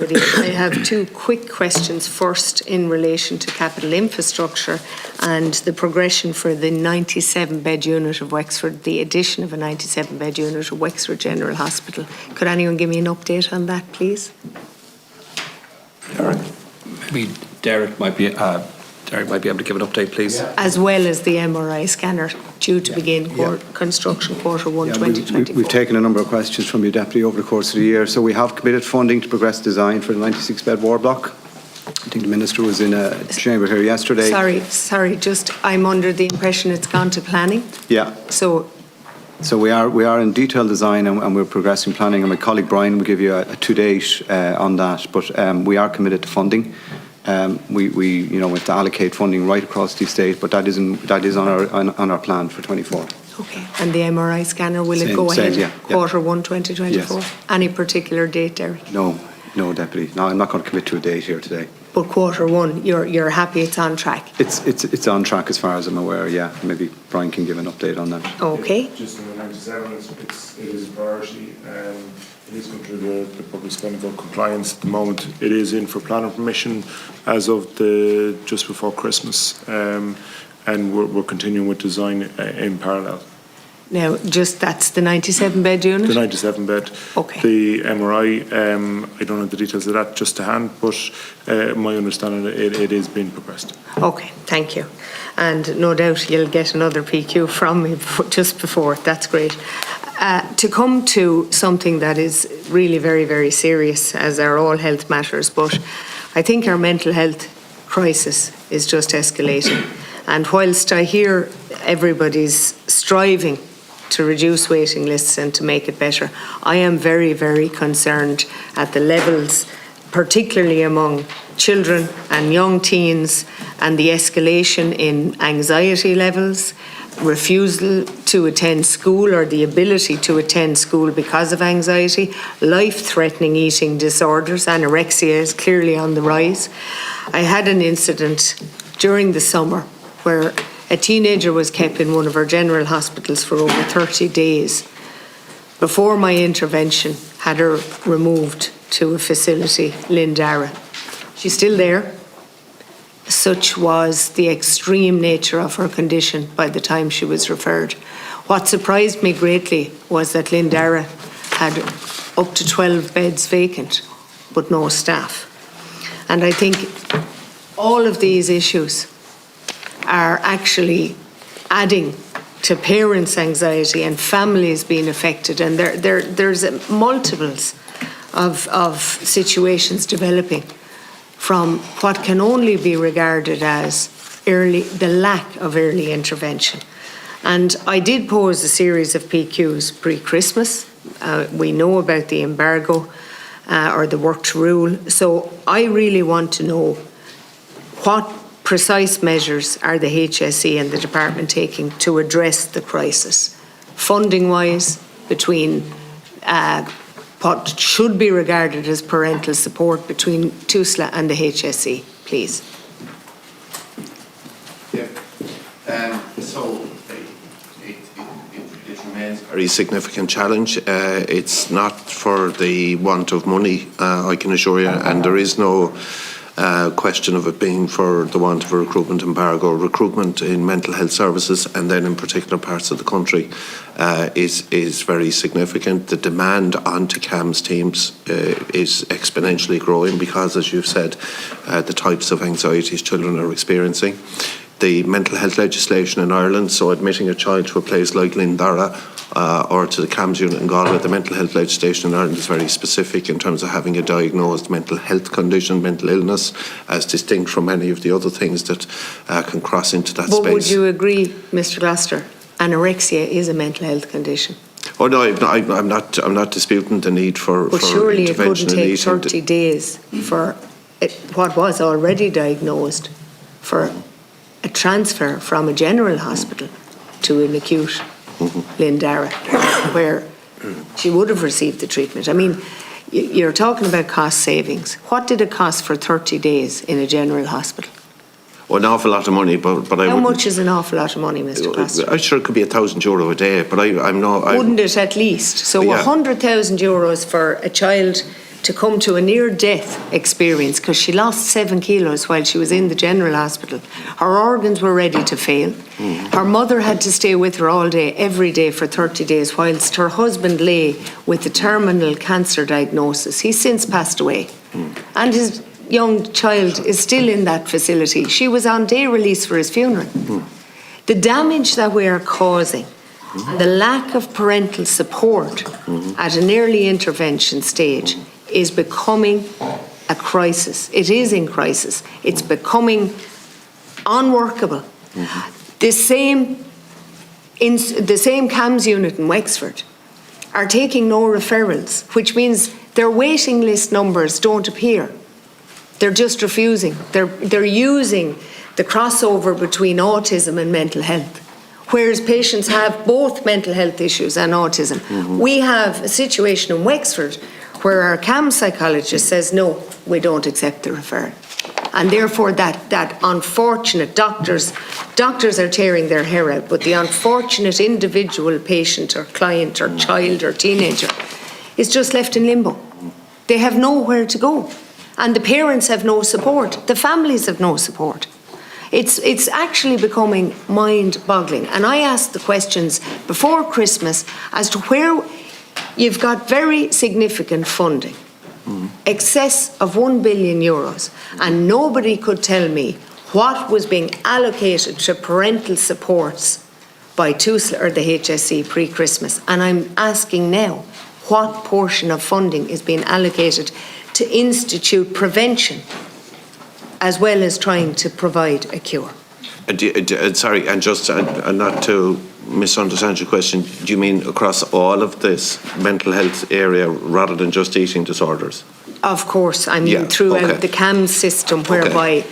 everybody. I have two quick questions. First, in relation to capital infrastructure and the progression for the 97-bed unit of Wexford, the addition of a 97-bed unit of Wexford General Hospital. Could anyone give me an update on that, please? Derek? Maybe Derek might be able to give an update, please. As well as the MRI scanner due to begin construction Q1 2024. We've taken a number of questions from you, Deputy, over the course of the year. So we have committed funding to progress design for the 96-bed ward block. I think the Minister was in a chamber here yesterday. Sorry, just I'm under the impression it's gone to planning. Yeah. So we are in detailed design and we're progressing planning, and my colleague Brian will give you a to-date on that. But we are committed to funding. We have to allocate funding right across the estate, but that is on our plan for 24. Okay. And the MRI scanner, will it go ahead? Q1 2024. Yes. Any particular date, Derek? No, Deputy. No, I'm not going to commit to a date here today. But Q1, you're happy it's on track? It's on track as far as I'm aware. Yeah. Maybe Brian can give an update on that. Okay. Just on the 97, it is a priority. It is going through the public spending vote compliance at the moment. It is in for planning permission as of just before Christmas, and we're continuing with design in parallel. Now, that's the 97-bed unit? The 97-bed. Okay. The MRI, I don't have the details of that just to hand, but my understanding it is being progressed. Okay, thank you. And no doubt you'll get another PQ from me just before. That's great. To come to something that is really very, very serious, as are all health matters, but I think our mental health crisis is just escalating. And whilst I hear everybody's striving to reduce waiting lists and to make it better, I am very, very concerned at the levels, particularly among children and young teens, and the escalation in anxiety levels, refusal to attend school or the ability to attend school because of anxiety, life-threatening eating disorders, anorexia is clearly on the rise. I had an incident during the summer where a teenager was kept in one of our general hospitals for over 30 days. Before my intervention, had her removed to a facility, Lindara. She's still there. Such was the extreme nature of her condition by the time she was referred. What surprised me greatly was that Lindara had up to 12 beds vacant, but no staff. And I think all of these issues are actually adding to parents' anxiety and families being affected, and there's multiples of situations developing from what can only be regarded as the lack of early intervention. And I did pose a series of PQs pre-Christmas. We know about the embargo or the work to rule. So I really want to know what precise measures are the HSE and the department taking to address the crisis, funding-wise, between what should be regarded as parental support between TUSLA and the HSE, please. Yeah. So it remains a very significant challenge. It's not for the want of money, I can assure you, and there is no question of it being for the want of a recruitment embargo. Recruitment in mental health services, and then in particular parts of the country, is very significant. The demand onto CAMHS teams is exponentially growing because, as you've said, the types of anxieties children are experiencing. The mental health legislation in Ireland, so admitting a child to a place like Lindara or to the CAMHS unit in Galway, the mental health legislation in Ireland is very specific in terms of having a diagnosed mental health condition, mental illness, as distinct from any of the other things that can cross into that space. But would you agree, Mr. Gloucester, anorexia is a mental health condition? Oh no, I'm not disputing the need for but surely it intervention. Surely it couldn't take 30 days for what was already diagnosed for a transfer from a general hospital to an acute Lindara, where she would have received the treatment. I mean, you're talking about cost savings. What did it cost for 30 days in a general hospital? Oh, an awful lot of money, but how much is an awful lot of money, Mr. Gloucester? I'm sure it could be €1,000 a day, but I'm not. Wouldn't it at least? So €100,000 for a child to come to a near-death experience because she lost 7 kilos while she was in the general hospital. Her organs were ready to fail. Her mother had to stay with her all day, every day for 30 days, whilst her husband lay with a terminal cancer diagnosis. He's since passed away. And his young child is still in that facility. She was on day release for his funeral. The damage that we are causing, the lack of parental support at an early intervention stage is becoming a crisis. It is in crisis. It's becoming unworkable. The same CAMS unit in Wexford are taking no referrals, which means their waiting list numbers don't appear. They're just refusing. They're using the crossover between autism and mental health, whereas patients have both mental health issues and autism. We have a situation in Wexford where our CAM psychologist says, no, we don't accept the referral. And therefore that unfortunate doctors are tearing their hair out, but the unfortunate individual patient or client or child or teenager is just left in limbo. They have nowhere to go. And the parents have no support. The families have no support. It's actually becoming mind-boggling. And I asked the questions before Christmas as to where you've got very significant funding, excess of €1 billion, and nobody could tell me what was being allocated to parental supports by TUSLA or the HSE pre-Christmas. And I'm asking now, what portion of funding is being allocated to institute prevention as well as trying to provide a cure? Sorry, and just not to misunderstand your question, do you mean across all of this mental health area rather than just eating disorders? Of course, I mean throughout the CAMS system, whereby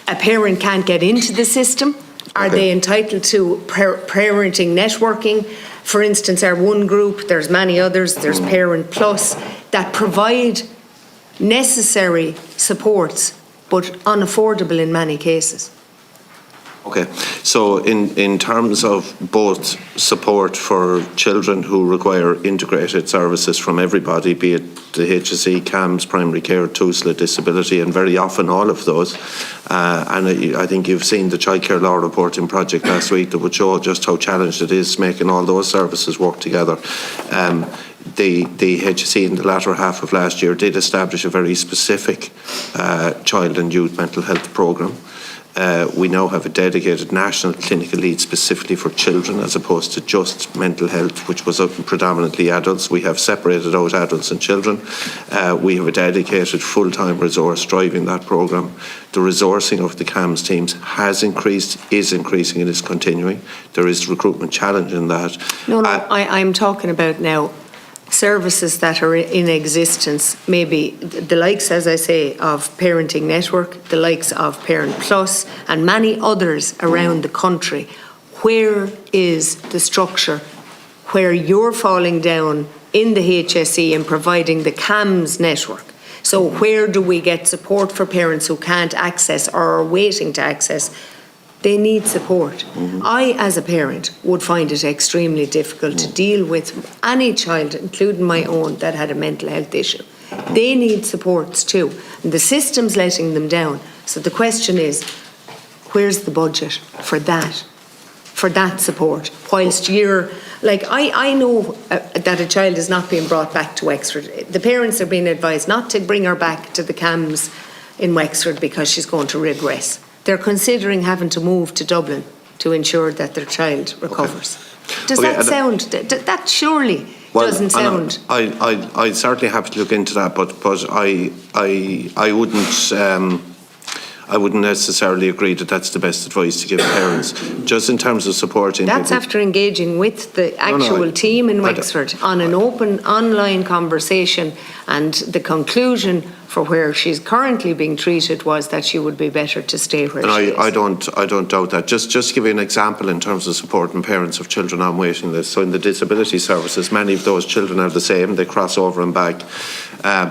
a parent can't get into the system. Are they entitled to parenting networking? For instance, our one group, there's many others, there's Parent Plus, that provide necessary supports but unaffordable in many cases. Okay, so in terms of both support for children who require integrated services from everybody, be it the HSE, CAMS, primary care, TUSLA, disability, and very often all of those, and I think you've seen the Childcare Law reporting project last week that would show just how challenged it is making all those services work together. The HSE in the latter half of last year did establish a very specific child and youth mental health programme. We now have a dedicated national clinical lead specifically for children as opposed to just mental health, which was predominantly adults. We have separated out adults and children. We have a dedicated full-time resource driving that programme. The resourcing of the CAMS teams has increased, is increasing and is continuing. There is recruitment challenge in that. No, I'm talking about now services that are in existence, maybe the likes, as I say, of Parenting Network, the likes of Parent Plus, and many others around the country. Where is the structure where you're falling down in the HSE and providing the CAMS network? So where do we get support for parents who can't access or are waiting to access? They need support. I, as a parent, would find it extremely difficult to deal with any child, including my own, that had a mental health issue. They need supports too. And the system's letting them down. So the question is, where's the budget for that support? Whilst you're, like, I know that a child is not being brought back to Wexford. The parents are being advised not to bring her back to the CAMS in Wexford because she's going to regress. They're considering having to move to Dublin to ensure that their child recovers. Does that sound? That surely doesn't sound. I'd certainly have to look into that, but I wouldn't necessarily agree that that's the best advice to give parents. Just in terms of supporting. That's after engaging with the actual team in Wexford on an open online conversation, and the conclusion for where she's currently being treated was that she would be better to stay where she is. I don't doubt that. Just to give you an example in terms of supporting parents of children on waiting lists. So in the disability services, many of those children are the same. They cross over and back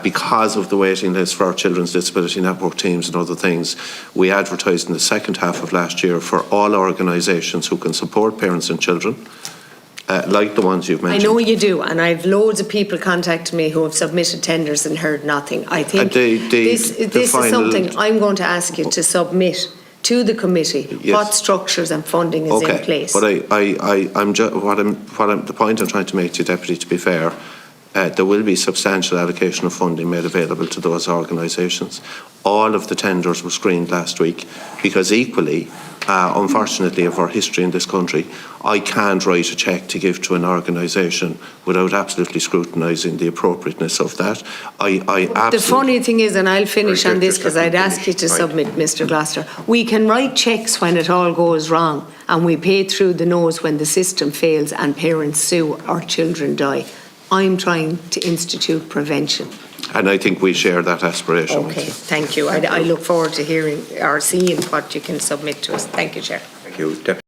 because of the waiting list for our Children's Disability Network teams and other things. We advertised in the second half of last year for all organisations who can support parents and children like the ones you've I mentioned. know you do, and I've loads of people contacting me who have submitted tenders and heard nothing. I think this is something I'm going to ask you to submit to the committee. Yes. What structures and funding is in place. But the point I'm trying to make to you, Deputy, to be fair, there will be substantial allocation of funding made available to those organisations. All of the tenders were screened last week because equally, unfortunately, of our history in this country, I can't write a cheque to give to an organisation without absolutely scrutinising the appropriateness of that. The funny thing is, and I'll finish on this because I'd ask you to submit, Mr. Gloucester, we can write cheques when it all goes wrong and we pay through the nose when the system fails and parents sue or children die. I'm trying to institute prevention. And I think we share that aspiration. Okay, thank you. I look forward to hearing or seeing what you can submit to us. Thank you, Chair. Thank you, Deputy.